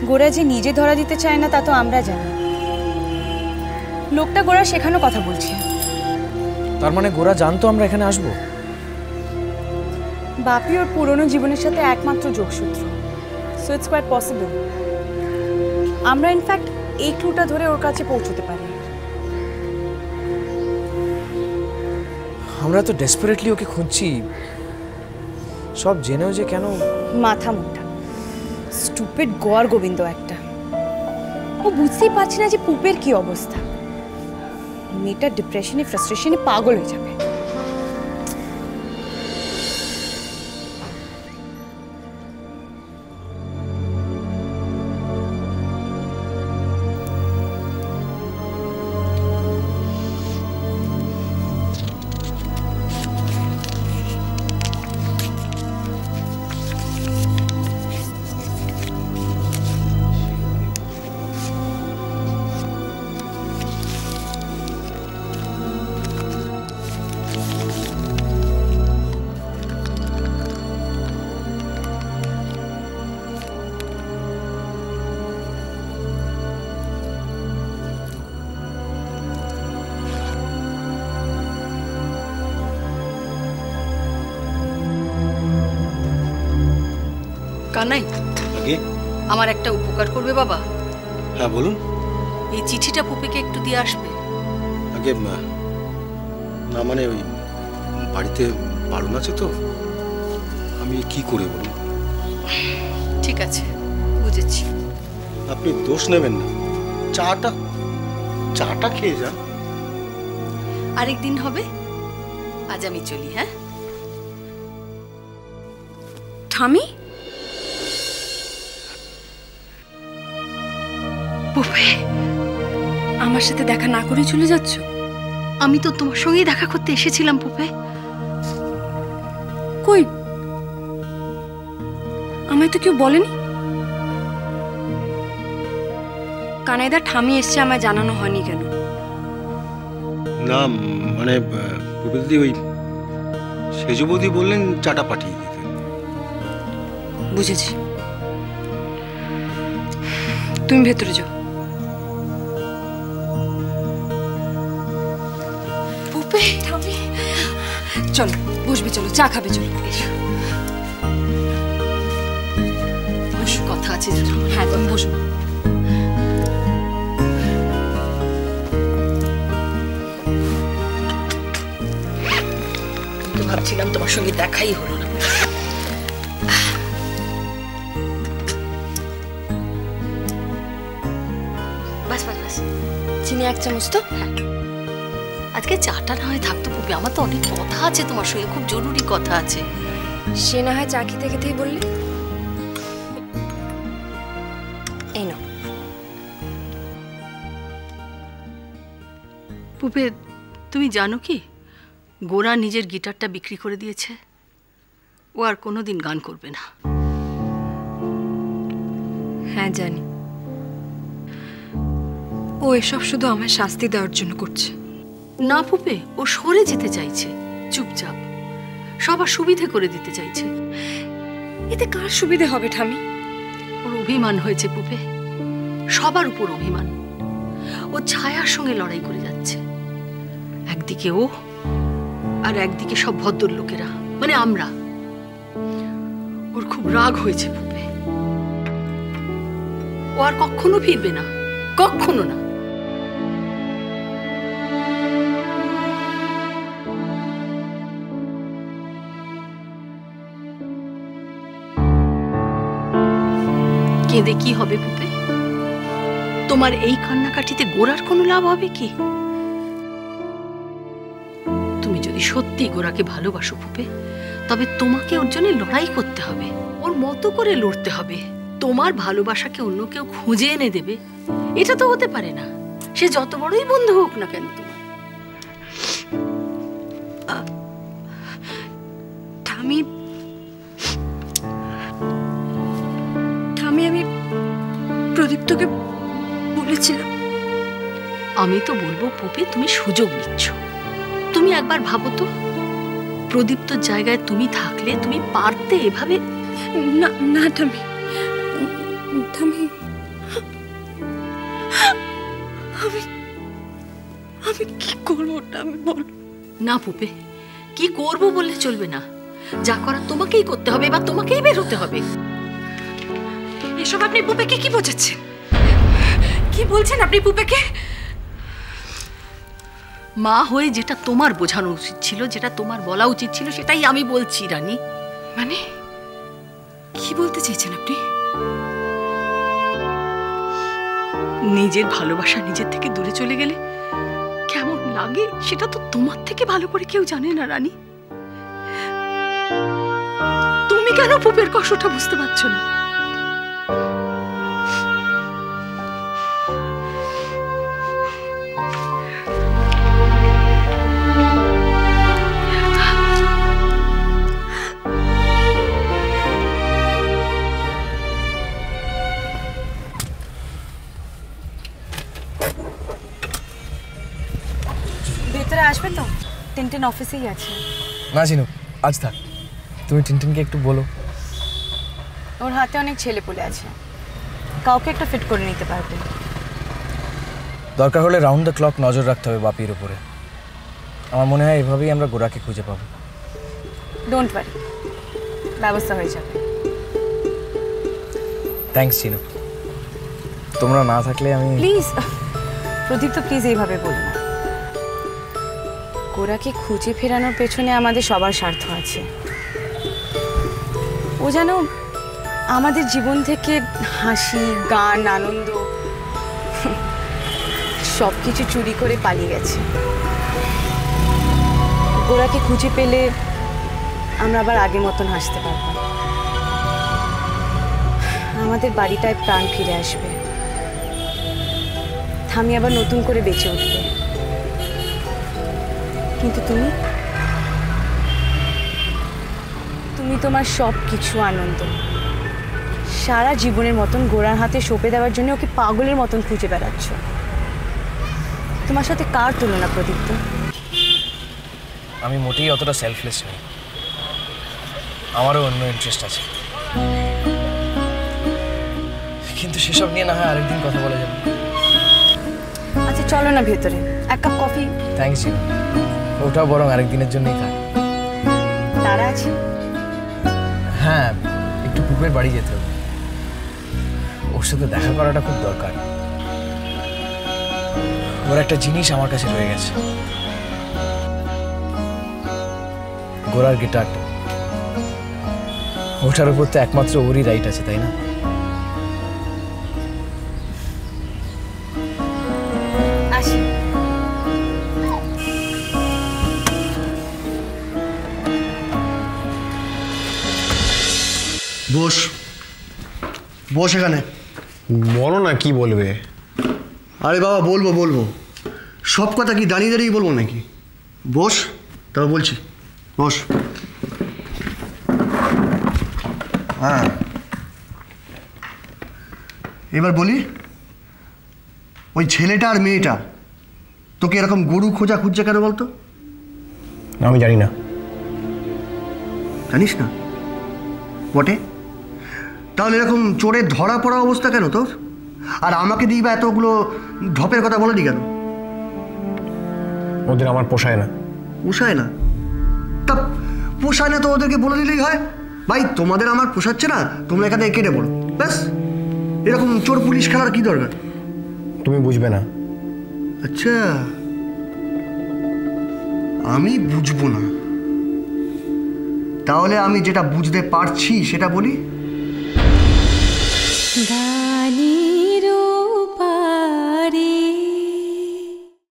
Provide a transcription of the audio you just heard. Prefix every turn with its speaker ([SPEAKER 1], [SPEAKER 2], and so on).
[SPEAKER 1] গোরা যে নিজে ধরা দিতে চায় না তা তো আমরা জানি। লোকটা গোরা শেখানো কথা বলছে।
[SPEAKER 2] তার মানে গোরা জানতো আমরা এখানে আসবো?
[SPEAKER 1] বাপি ওর পুরনো জীবনের সাথে একমাত্র যোগসূত্র, সো ইটস কোয়াইট পসিবল আমরা ইনফ্যাক্ট এই ক্লুটা ধরে ওর কাছে পৌঁছতে পারি।
[SPEAKER 2] আমরা তো ডেসপারেটলি ওকে খুঁজছি, সব জেনেও যে কেন।
[SPEAKER 1] মাথা মোটা স্টুপিড গোয়ার গোবিন্দ একটা। ও বুঝতেই পারছি না যে পুপের কি অবস্থা। মেয়েটা ডিপ্রেশনে ফ্রাস্ট্রেশনে পাগল হয়ে যাবে।
[SPEAKER 3] কানাই, আমার একটা উপকার করবে বাবা?
[SPEAKER 4] হ্যাঁ বলুন।
[SPEAKER 3] এই চিঠিটা পুপিকে একটু দিয়ে আসবে।
[SPEAKER 4] আগে না মানে ওই বাড়িতে বারণ আছে তো, আমি কি করে বলুন?
[SPEAKER 3] ঠিক আছে, বুঝেছি।
[SPEAKER 4] আপনি দোষ নেবেন না, চাটা খেয়ে যান।
[SPEAKER 3] আরেকদিন হবে, আজ আমি চলি। হ্যাঁ
[SPEAKER 5] ঠামি, পুপে আমার সাথে দেখা না করে চলে যাচ্ছ?
[SPEAKER 3] আমি তো তোমার সঙ্গেই দেখা করতে এসেছিলাম পুপে।
[SPEAKER 5] কই, আমায় তো কেউ বলেনি। কানাইদা ঠামি এসছে, আমায় জানানো হয়নি কেন?
[SPEAKER 4] না মানে পুপিদি ওই সেজু বৌদি বললেন চাটা পাঠিয়ে দিতে।
[SPEAKER 5] বুঝেছি, তুমি ভেতরে যাও। পুপে, ঠামি, চলো বসবে, চলো চা খাবে, চলো এসো।
[SPEAKER 3] বসো, কথা আছে।
[SPEAKER 5] হ্যাঁ তুমি বসো।
[SPEAKER 3] তো ভাবছিলাম তোমার সঙ্গে দেখাই হলো না। বাস বাস বাস,
[SPEAKER 5] চিনি 1 চামচ তো।
[SPEAKER 3] আজকে চাটা না হয় থাকতো পুপি, আমার তো অনেক কথা আছে তোমার সঙ্গে, খুব জরুরি কথা আছে।
[SPEAKER 5] সে না হয় চা খেতে খেতেই বললে। এই নাও।
[SPEAKER 3] পুপে, তুমি জানো কি গোরা নিজের গিটারটা বিক্রি করে দিয়েছে? ও আর কোনোদিন গান করবে না।
[SPEAKER 5] হ্যাঁ জানি, ও এসব শুধু আমায় শাস্তি দেওয়ার জন্য করছে।
[SPEAKER 3] না পুপে, ও সরে যেতে চাইছে চুপচাপ, সবার সুবিধে করে দিতে চাইছে।
[SPEAKER 5] এতে কার সুবিধে হবে ঠামি?
[SPEAKER 3] ওর অভিমান হয়েছে পুপে, সবার উপর অভিমান। ও ছায়ার সঙ্গে লড়াই করে যাচ্ছে, একদিকে ও আর একদিকে সব ভদ্রলোকেরা, মানে আমরা। ওর খুব রাগ হয়েছে পুপে, ও আর কখনো ফিরবে না, কখনো না। কেঁদে কি হবে পুপে? তোমার এই কান্নাকাটিতে গোরার কোনো লাভ হবে কি? তুমি যদি সত্যি গোরাকে ভালোবাসো পুপে, তবে তোমাকে ওর জন্য লড়াই করতে হবে, ওর মতো করে লড়তে হবে। তোমার ভালোবাসাকে অন্য কেউ খুঁজে এনে দেবে, এটা তো হতে পারে না, সে যত বড়ই বন্ধু হোক না কেন তোমার।
[SPEAKER 5] ঠামি, ঠামি, আমি প্রদীপ্তকে বলেছিলাম।
[SPEAKER 3] আমি তো বলবো পুপে, তুমি সুযোগ নিচ্ছ। তুমি একবার ভাবো তো, প্রদীপ্তর জায়গায় তুমি থাকলে তুমি পারতে এভাবে?
[SPEAKER 5] না না ঠামি, আমি আমি আমি কি করবো আমি বল।
[SPEAKER 3] না পুপে, কি করব বললে চলবে না। যা করার তোমাকেই করতে হবে বা তোমাকেই বের হতে হবে।
[SPEAKER 5] এসব আপনি পুপেকে কি বোঝাচ্ছেন? কি বলছেন আপনি পুপেকে?
[SPEAKER 3] মা হয়ে যেটা তোমার বোঝানো উচিত ছিল, যেটা তোমার বলা উচিত ছিল, সেটাই আমি বলছি রানী।
[SPEAKER 5] মানে কি বলতে চাইছেন আপনি?
[SPEAKER 3] নিজের ভালোবাসা নিজের থেকে দূরে চলে গেলে কেমন লাগে সেটা তো তোমার থেকে ভালো করে কেউ জানে না রানী। তুমি কেন পুপের কষ্টটা বুঝতে পারছো না?
[SPEAKER 1] ভেতরে আসবে তো? টিনটিন অফিসেই আছে।
[SPEAKER 2] না চিনু, আজ থাক। তুমি টিনটিনকে একটু বলো।
[SPEAKER 1] ওর হাতে অনেক ছেলে পুলে আছে, কাউকে একটা ফিট করে নিতে পারবে।
[SPEAKER 2] দরকার হলে রাউন্ড দ্য ক্লক নজর রাখতে হবে বাপির উপরে। আমার মনে হয় এভাবেই আমরা গোরাকে খুঁজে পাবো।
[SPEAKER 1] ডোন্ট ওয়ারি, ব্যবস্থা হয়ে যাবে।
[SPEAKER 2] থ্যাঙ্কস চিনু, তোমরা না থাকলে আমি।
[SPEAKER 1] প্লিজ প্রদীপ, তো প্লিজ এইভাবে বলো না। গোরাকে খুঁজে ফেরানোর পেছনে আমাদের সবার স্বার্থ আছে। ও যেন আমাদের জীবন থেকে হাসি, গান, আনন্দ সব কিছু চুরি করে পালিয়ে গেছে। গোরাকে খুঁজে পেলে আমরা আবার আগের মতন হাসতে পারবো। আমাদের বাড়িটায় প্রাণ ফিরে আসবে। থামি আবার নতুন করে বেঁচে উঠবে। কিন্তু তুমি তোমার সব কিছু আনন্দ সারা জীবনের মতন গোরার হাতে সঁপে দেওয়ার জন্য ওকে পাগলের মতন খুঁজে বেড়াচ্ছ। তোমার সাথে কার তুলনা প্রদীপ্ত?
[SPEAKER 2] আমি মোটেই অতটা সেলফলেস নই, আমারও অন্য ইন্টারেস্ট আছে। কিন্তু সেসব নিয়ে না হয় আরেকদিন কথা বলা যাবে।
[SPEAKER 1] আচ্ছা চলো না ভেতরে, এক কাপ কফি।
[SPEAKER 2] থ্যাঙ্কস চিনু, ওটাও বরং আরেকদিনের জন্যই থাক।
[SPEAKER 1] তারা আছে?
[SPEAKER 2] হ্যাঁ, একটু পুপের বাড়ি যেতে হবে। ওর সাথে দেখা করাটা খুব দরকার। ওর একটা জিনিস আমার কাছে রয়ে গেছে, গোরার গিটারটা। ওটার উপর তো একমাত্র ওরই রাইট আছে, তাই না?
[SPEAKER 1] আসি।
[SPEAKER 6] বস বস এখানে।
[SPEAKER 4] বলো না কি বলবে।
[SPEAKER 6] আরে বাবা বলবো বলবো, সব কথা কি দাঁড়িয়ে দাঁড়িয়ে বলবো নাকি? বস, তবে বলছি বস। হ্যাঁ, এবার বলি, ওই ছেলেটা আর মেয়েটা তোকে এরকম গরু খোঁজা খুঁজছে কেন বলতো?
[SPEAKER 4] আমি জানি না।
[SPEAKER 6] জানিস না? বটে, তাহলে এরকম চোরের ধরা পড়া অবস্থা কেন তোর? আর আমাকে দিই বা এতগুলো ঢপের কথা বলে দি কেন?
[SPEAKER 4] ওদের আমার পোষায় না।
[SPEAKER 6] পোষায় না? তা পোষায় না তো ওদেরকে বলে দিলেই হয়, ভাই তোমাদের আমার পোষাচ্ছে না, তোমরা এখানে কেটে পড়ো, ব্যাস। এরকম চোর পুলিশ খেলার কি দরকার?
[SPEAKER 4] তুমি বুঝবে না।
[SPEAKER 6] আচ্ছা, আমি বুঝবো না? তাহলে আমি যেটা বুঝতে পারছি সেটা বলি।